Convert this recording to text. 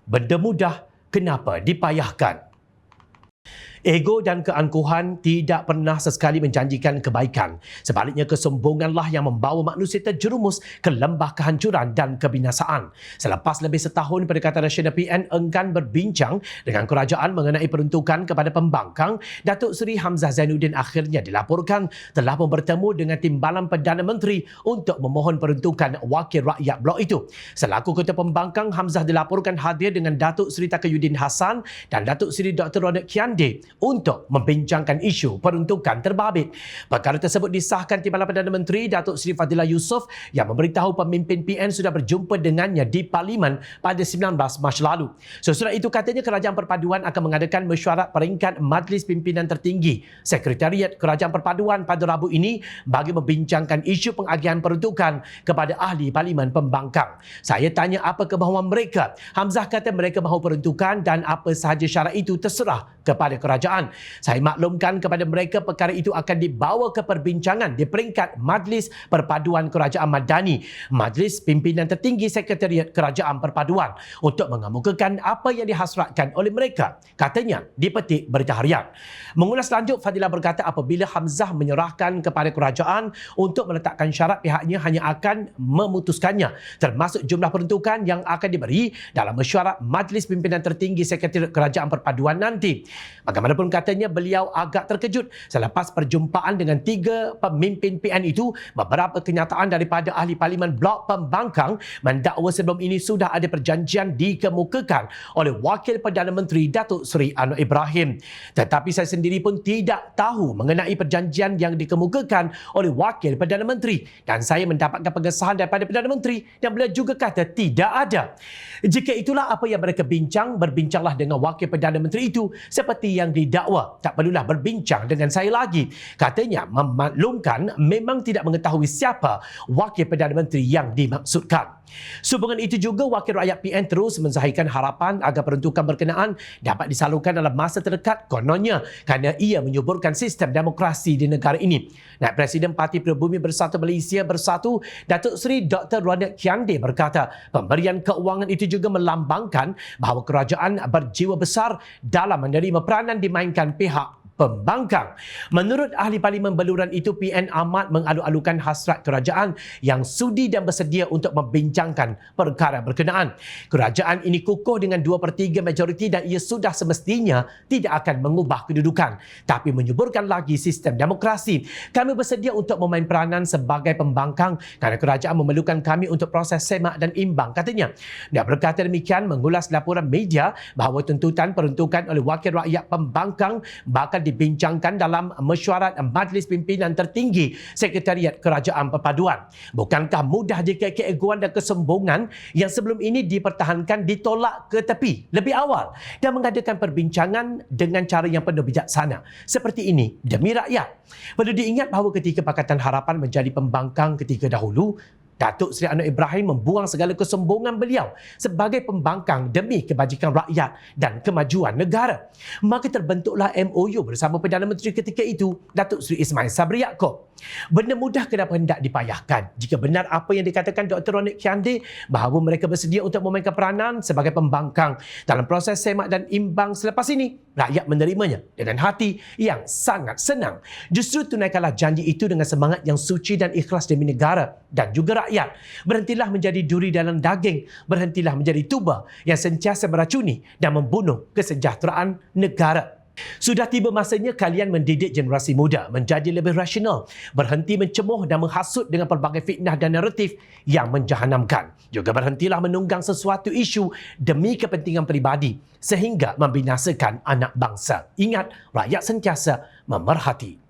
Benda mudah, kenapa dipayahkan? Ego dan keangkuhan tidak pernah sesekali menjanjikan kebaikan. Sebaliknya, kesombonganlah yang membawa manusia terjerumus ke lembah kehancuran dan kebinasaan. Selepas lebih setahun, Perikatan Nasional PN enggan berbincang dengan kerajaan mengenai peruntukan kepada pembangkang, Datuk Seri Hamzah Zainuddin akhirnya dilaporkan telah bertemu dengan Timbalan Perdana Menteri untuk memohon peruntukan wakil rakyat blok itu. Selaku Ketua Pembangkang, Hamzah dilaporkan hadir dengan Datuk Seri Taqiyuddin Hassan dan Datuk Seri Dr. Ronick Kiande untuk membincangkan isu peruntukan terbabit. Perkara tersebut disahkan Timbalan Perdana Menteri Datuk Seri Fadilah Yusof yang memberitahu pemimpin PN sudah berjumpa dengannya di Parlimen pada 19 Mac lalu. Sesudah itu katanya Kerajaan Perpaduan akan mengadakan mesyuarat peringkat Majlis Pimpinan Tertinggi Sekretariat Kerajaan Perpaduan pada Rabu ini bagi membincangkan isu pengagihan peruntukan kepada ahli Parlimen Pembangkang. Saya tanya apa kemahuan mereka. Hamzah kata mereka mahu peruntukan dan apa sahaja syarat itu terserah kepada kerajaan. Saya maklumkan kepada mereka perkara itu akan dibawa ke perbincangan di peringkat Majlis Perpaduan Kerajaan Madani, Majlis Pimpinan Tertinggi Sekretariat Kerajaan Perpaduan untuk mengemukakan apa yang dihasratkan oleh mereka. Katanya dipetik Berita Harian. Mengulas lanjut, Fadilah berkata apabila Hamzah menyerahkan kepada kerajaan untuk meletakkan syarat, pihaknya hanya akan memutuskannya termasuk jumlah peruntukan yang akan diberi dalam mesyuarat Majlis Pimpinan Tertinggi Sekretariat Kerajaan Perpaduan nanti. Bagaimanapun katanya beliau agak terkejut selepas perjumpaan dengan 3 pemimpin PN itu. Beberapa kenyataan daripada ahli Parlimen Blok Pembangkang mendakwa sebelum ini sudah ada perjanjian dikemukakan oleh Wakil Perdana Menteri Datuk Seri Anwar Ibrahim. Tetapi saya sendiri pun tidak tahu mengenai perjanjian yang dikemukakan oleh Wakil Perdana Menteri dan saya mendapatkan pengesahan daripada Perdana Menteri dan beliau juga kata tidak ada. Jika itulah apa yang mereka bincang, berbincanglah dengan Wakil Perdana Menteri itu seperti yang didakwa. Tak perlulah berbincang dengan saya lagi. Katanya memaklumkan memang tidak mengetahui siapa Wakil Perdana Menteri yang dimaksudkan. Sehubungan itu juga, Wakil Rakyat PN terus menzahirkan harapan agar peruntukan berkenaan dapat disalurkan dalam masa terdekat kononnya kerana ia menyuburkan sistem demokrasi di negara ini. Naib Presiden Parti Pribumi Bersatu Malaysia Bersatu, Datuk Seri Dr. Ronick Kiande berkata pemberian keuangan itu juga melambangkan bahawa kerajaan berjiwa besar dalam menerima peranan dimainkan pihak pembangkang. Menurut ahli Parlimen Beluran itu, PN amat mengalu-alukan hasrat kerajaan yang sudi dan bersedia untuk membincangkan perkara berkenaan. Kerajaan ini kukuh dengan 2/3 majoriti dan ia sudah semestinya tidak akan mengubah kedudukan tapi menyuburkan lagi sistem demokrasi. Kami bersedia untuk memain peranan sebagai pembangkang kerana kerajaan memerlukan kami untuk proses semak dan imbang, katanya. Dia berkata demikian mengulas laporan media bahawa tuntutan peruntukan oleh Wakil Rakyat Pembangkang bakal dibincangkan dalam mesyuarat Majlis Pimpinan Tertinggi Sekretariat Kerajaan Perpaduan. Bukankah mudah jika keegoan dan kesombongan yang sebelum ini dipertahankan ditolak ke tepi lebih awal dan mengadakan perbincangan dengan cara yang penuh bijaksana seperti ini demi rakyat? Perlu diingat bahawa ketika Pakatan Harapan menjadi pembangkang ketika dahulu, Datuk Seri Anwar Ibrahim membuang segala kesombongan beliau sebagai pembangkang demi kebajikan rakyat dan kemajuan negara. Maka terbentuklah MOU bersama Perdana Menteri ketika itu, Datuk Seri Ismail Sabri Yaakob. Benda mudah kenapa hendak dipayahkan? Jika benar apa yang dikatakan Dr. Ronick Kiande bahawa mereka bersedia untuk memainkan peranan sebagai pembangkang dalam proses semak dan imbang selepas ini, rakyat menerimanya dengan hati yang sangat senang. Justru tunaikanlah janji itu dengan semangat yang suci dan ikhlas demi negara dan juga rakyat. Berhentilah menjadi duri dalam daging, berhentilah menjadi tuba yang sentiasa meracuni dan membunuh kesejahteraan negara. Sudah tiba masanya kalian mendidik generasi muda menjadi lebih rasional, berhenti mencemuh dan menghasut dengan pelbagai fitnah dan naratif yang menjahanamkan. Juga berhentilah menunggang sesuatu isu demi kepentingan peribadi sehingga membinasakan anak bangsa. Ingat, rakyat sentiasa memerhati.